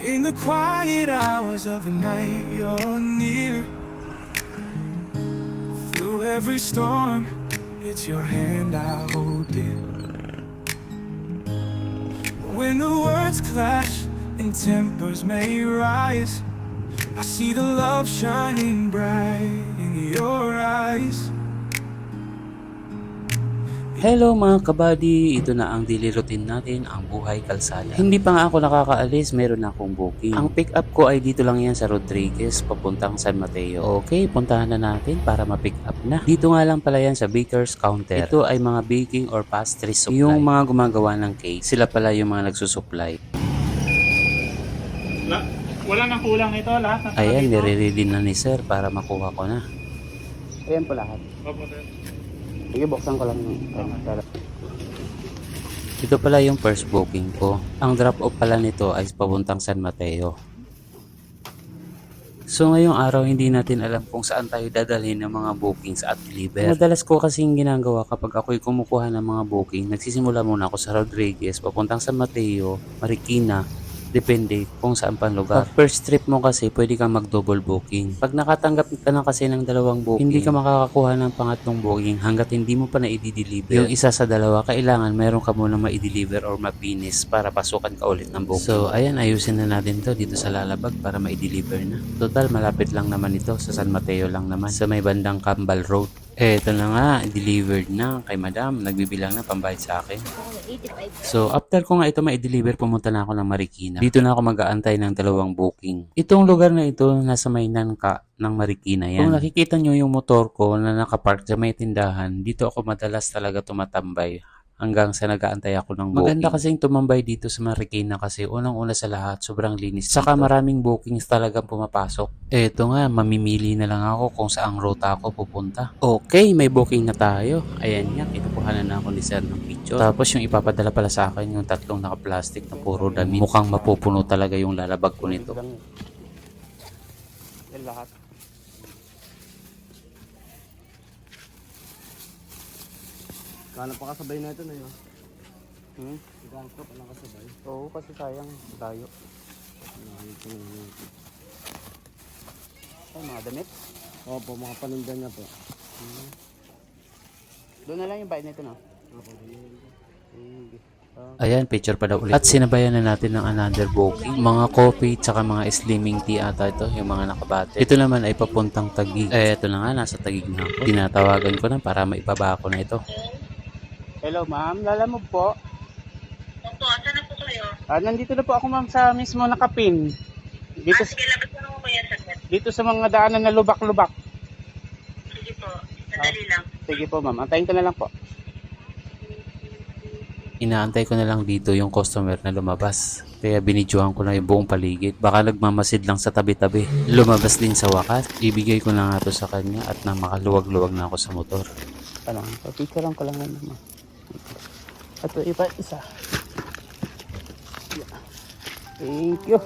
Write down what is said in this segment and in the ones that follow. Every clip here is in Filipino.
In the quiet hours of the night, you're near. Through every storm, it's your hand I hold dear. When the words clash and tempers may rise, I see the love shining bright in your eyes. Hello mga kabady, ito na ang daily routine natin, ang buhay kalsada. Hindi pa nga ako nakakaalis, meron na akong booking. Ang pick up ko ay dito lang yan sa Rodriguez, papuntang San Mateo. Okay, puntahan na natin para ma-pick up na. Dito nga lang pala yan sa baker's counter. Ito ay mga baking or pastry supply. Yung mga gumagawa ng cake, sila pala yung mga nagsusupply. Wala nang kulang ito, lahat ng Ayan, nire-ready na ni sir para makuha ko na. Ayan po lahat. Opo, sir. Sige, buksan ko lang. Ito pala yung first booking ko. Ang drop-off pala nito ay papuntang San Mateo. So ngayong araw hindi natin alam kung saan tayo dadalhin ng mga bookings at deliver. Madalas ko kasing ginagawa kapag ako'y kumukuha ng mga booking, nagsisimula muna ako sa Rodriguez, papuntang San Mateo, Marikina, depende kung saan pang lugar. Pag first trip mo kasi, pwede kang mag-double booking. Pag nakatanggap ka na kasi ng dalawang booking, hindi ka makakakuha ng pangatlong booking hanggat hindi mo pa na i-deliver. Yung isa sa dalawa, kailangan meron ka muna ma-i-deliver or ma-finish para pasukan ka ulit ng booking. So, ayan, ayusin na natin to dito sa Lalabag para ma-i-deliver na. Total, malapit lang naman ito. Sa San Mateo lang naman. Sa may bandang Cambal Road. Eto na nga, delivered na kay madam. Nagbibilang na pambayad sa akin. So, after ko nga ito ma-deliver, pumunta na ako ng Marikina. Dito na ako mag-aantay ng dalawang booking. Itong lugar na ito, nasa may Nangka ng Marikina yan. Kung nakikita nyo yung motor ko na nakapark sa may tindahan, dito ako madalas talaga tumatambay. Hanggang sa nag-aantay ako ng booking. Maganda kasing tumambay dito sa Marikina kasi unang-una sa lahat, sobrang linis. Saka maraming bookings talagang pumapasok. Eto nga, mamimili na lang ako kung saang ruta ako pupunta. Okay, may booking na tayo. Ayan nga, kinukuha na ako ni sir ng picture. Tapos yung ipapadala pala sa akin, yung tatlong naka-plastic na puro damit. Mukhang mapupuno talaga yung lalabag ko nito. Yan lahat. Kano pa kasabay na ito na yun? Kano pa nakasabay? Oo, kasi sayang tayo. Ay, mga damit. Opo, mga paninda niya po. Doon na lang yung bayad nito, no? Ayan, picture pa daw ulit. At sinabayan na natin ng another booking. Mga coffee, tsaka mga slimming tea ata ito, yung mga nakabate. Ito naman ay papuntang Taguig. Ito na nga, nasa Taguig na ako. Tinatawagan ko na para maipaba ko na ito. Hello, ma'am. Lalamog po. Opo, saan na po kayo? Nandito na po ako, ma'am, sa mismo nakapin. Dito, Sige, labas mo naman kuya saglit. dito sa mga daanan na lubak-lubak. Sige po, sandali lang. Sige po, ma'am. Antayin ko na lang po. Inaantay ko na lang dito yung customer na lumabas. Kaya binidyohan ko na yung buong paligid. Baka nagmamasid lang sa tabi-tabi. Lumabas din sa wakas. Ibigay ko na nga to sa kanya at na makaluwag-luwag na ako sa motor. Ano, papicturean ko lang na naman. At isa. Thank you.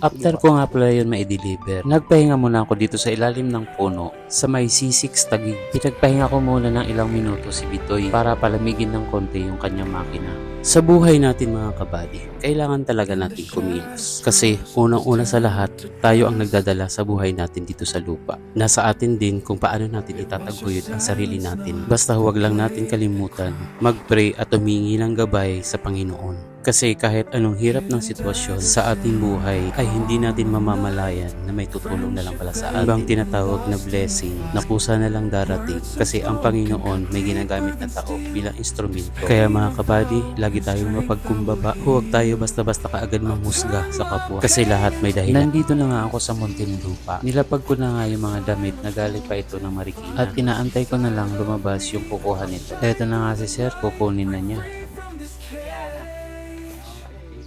After ko nga pala yun ma-deliver, nagpahinga muna ako dito sa ilalim ng puno sa may C6 Taguig. Pinagpahinga ko muna ng ilang minuto si Bitoy para palamigin ng konti yung kanyang makina. Sa buhay natin mga kabady, kailangan talaga natin kumilos. Kasi unang-una sa lahat, tayo ang nagdadala sa buhay natin dito sa lupa. Nasa atin din kung paano natin itataguyod ang sarili natin. Basta huwag lang natin kalimutan, mag-pray at humingi ng gabay sa Panginoon. Kasi kahit anong hirap ng sitwasyon sa ating buhay ay hindi natin mamamalayan na may tutulong na lang pala sa atin. Ibang tinatawag na blessing na kusa na lang darating kasi ang Panginoon may ginagamit na tao bilang instrumento. Kaya mga kabady, lagi tayong mapagkumbaba. Huwag tayo basta-basta kaagad manghusga sa kapwa kasi lahat may dahilan. Nandito na nga ako sa Muntinlupa. Nilapag ko na nga yung mga damit na galing pa ito ng Marikina at inaantay ko na lang lumabas yung kukuha nito. Eto na nga si sir, kukunin na niya.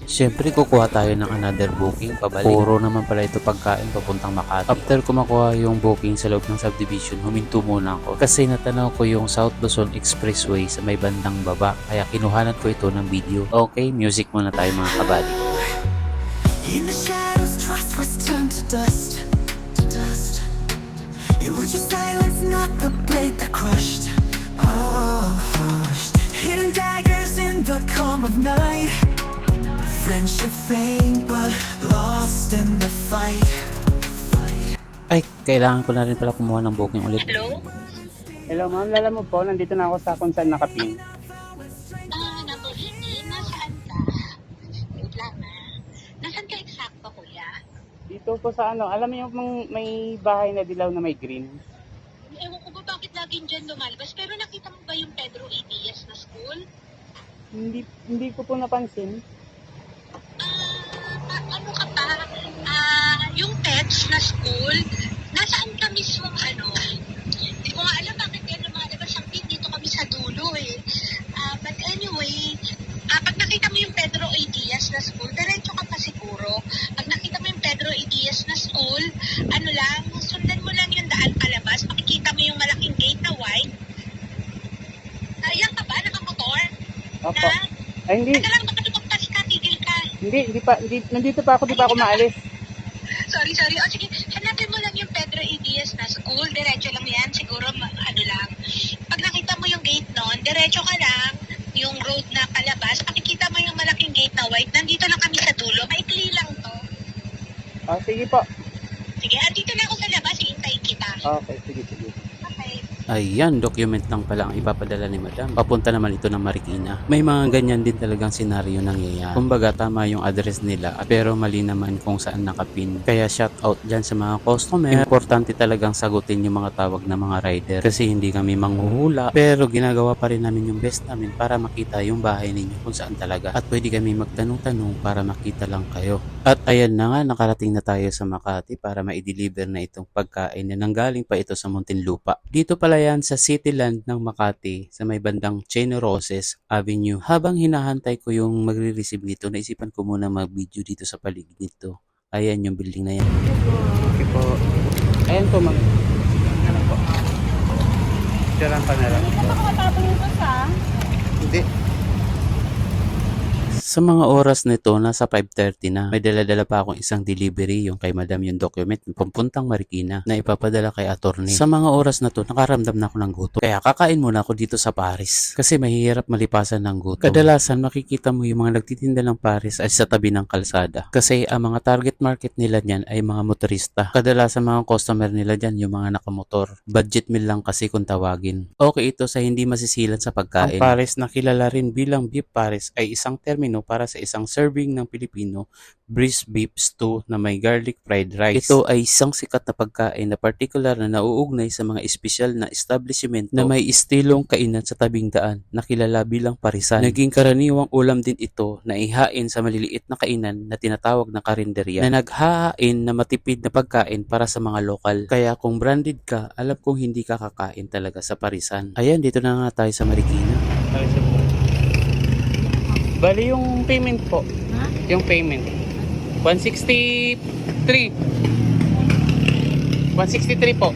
Siyempre, kukuha tayo ng another booking pabalik. Puro naman pala ito pagkain papuntang Makati. After ko makuha yung booking sa loob ng subdivision, huminto muna ako. Kasi natanaw ko yung South Luzon Expressway sa may bandang baba. Kaya kinuhanan ko ito ng video. Okay, music muna tayo mga kabady. In the shadows, trust was turned to dust. It was your silence, not the blade that crushed. Oh, hidden daggers in the calm of night. Friendship faint but lost in the fight. Ay, kailangan ko na rin pala kumuha ng booking ulit. Hello? Hello ma'am, lala mo po, nandito na ako sa kung saan nakapin. Number 18, nasaan ka? Wait lang Nasaan ka eksakto, kuya? Dito po sa ano, alam mo yung may bahay na dilaw na may green? Ewan ko ba bakit laging dyan lumalabas, pero nakita mo ba yung Pedro ABS na school? Hindi ko po napansin. Ano ka pa? Yung pets na school, nasaan ka mismo Hindi ko nga alam bakit yan lumalabas ang pin. Dito kami sa dulo But anyway, pag nakita mo yung Pedro A. Diaz na school, diretso ka pa siguro. Pag nakita mo yung Pedro A. Diaz na school, sundan mo lang yung daan palabas, makikita mo yung malaking gate na white. Ayan ka ba? Nakamotor? Opo. Ay, hindi. Teka lang, baka lumagpas ka, tigil ka. Hindi pa. Nandito pa ako, di pa ako maalis. Sorry. O sige, hanapin mo lang yung Pedro A. Diaz na school. Diretso lang yan. Siguro, lang. Pag nakita mo yung gate nun, diretso ka lang. Yung road na palabas, makikita mo yung malaking gate na white. Nandito lang kami sa dulo. Maikli lang to. Sige po. Sige, andito na ako sa labas. Hintayin kita. Okay, sige. Okay. Ayan, document lang pala ang ipapadala ni Madam. Papunta naman ito ng Marikina. May mga ganyan din talagang senaryo nangyayari. Kumbaga tama yung address nila pero mali naman kung saan nakapin. Kaya shout out dyan sa mga customer. Importante talagang sagutin yung mga tawag ng mga rider kasi hindi kami manghuhula pero ginagawa pa rin namin yung best namin para makita yung bahay ninyo kung saan talaga. At pwede kami magtanong-tanong para makita lang kayo. At ayan na nga, nakarating na tayo sa Makati para ma-deliver na itong pagkain na nanggaling pa ito sa Muntinlupa. Dito pala yan sa Cityland ng Makati sa may bandang Chino Roses Avenue. Habang hinahantay ko yung magre-receive nito, naisipan ko muna mag-video dito sa paligid nito. Ayan yung building na yan. Okay po. Ayan po, ma'am. Ano po? Diyan pa na lang po. Hindi. Sa mga oras nito, nasa 5:30 na. May dala-dala pa akong isang delivery, yung kay Madam yung document, papuntang Marikina, na ipapadala kay attorney. Sa mga oras na to, nakaramdam na ako ng gutom. Kaya kakain muna ako dito sa Paris. Kasi mahihirap malipasan ng gutom. Kadalasan, makikita mo yung mga nagtitinda ng Paris ay sa tabi ng kalsada. Kasi ang mga target market nila dyan ay mga motorista. Kadalasan mga customer nila dyan yung mga nakamotor. Budget meal lang kasi kung tawagin. Okay ito sa hindi masisilan sa pagkain. Ang Paris na kilala rin bilang Beef Paris ay isang termino para sa isang serving ng Pilipino braised beef stew na may garlic fried rice. Ito ay isang sikat na pagkain na particular na nauugnay sa mga espesyal na establishment na may istilong kainan sa tabing daan na kilala bilang parisan. Naging karaniwang ulam din ito na ihain sa maliliit na kainan na tinatawag na karinderya na naghahain na matipid na pagkain para sa mga lokal. Kaya kung branded ka, alam kong hindi ka kakain talaga sa parisan. Ayan, dito na nga tayo sa Marikina. Bali yung payment po. Yung payment. 163. 163 po.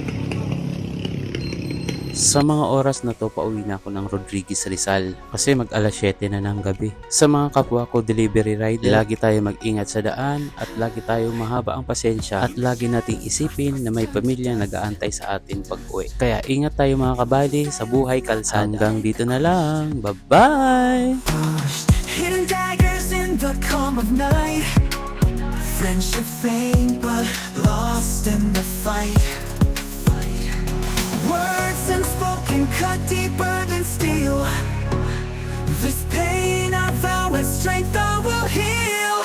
Sa mga oras na to, pauwi na ako ng Rodriguez Rizal kasi mag alas 7 na ng gabi. Sa mga kapwa ko delivery rider, lagi tayo mag-ingat sa daan at lagi tayo mahaba ang pasensya at lagi nating isipin na may pamilya nag-aantay sa atin pag-uwi. Kaya ingat tayo mga kabali sa buhay kalsada. Hanggang dito na lang. Bye-bye! Hidden daggers in the calm of night. Friendship faint but lost in the fight. Words unspoken cut deeper than steel. This pain I vow and strength I will heal.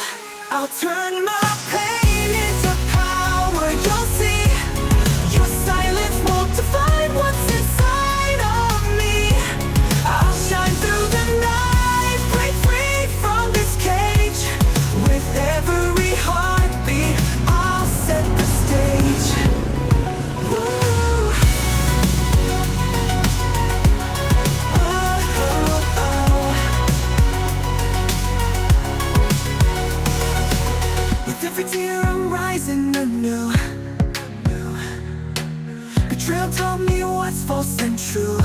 I'll turn my pain into power. You'll see your silence won't define what's inside of me. I'll shine through the night, break free from this cage. With every heartbeat, I'll set the stage. Woo. With every tear I'm rising anew. Betrayal told me what's false and true.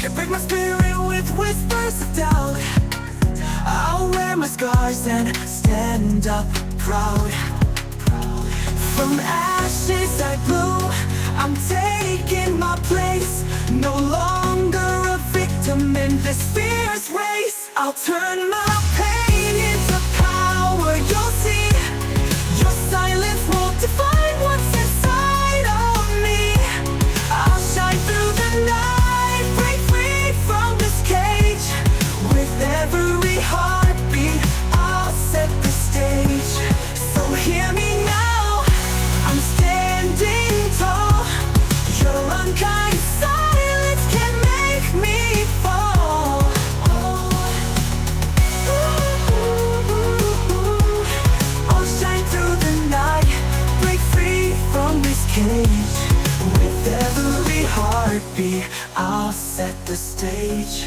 Can't break my spirit with whispers of doubt. I'll wear my scars and stand up proud. From ashes I blew, I'm taking my place. No longer a victim in this fierce race. I'll turn my pain into power. You'll see, your silence won't define what's inside of me. I'll shine through the night, break free from this cage. With every heartbeat, I'll set the stage. So hear me now, I'm standing tall. Your unkind silence can make me fall. I'll shine through the night, break free from this cage. With every heartbeat, I'll set the stage.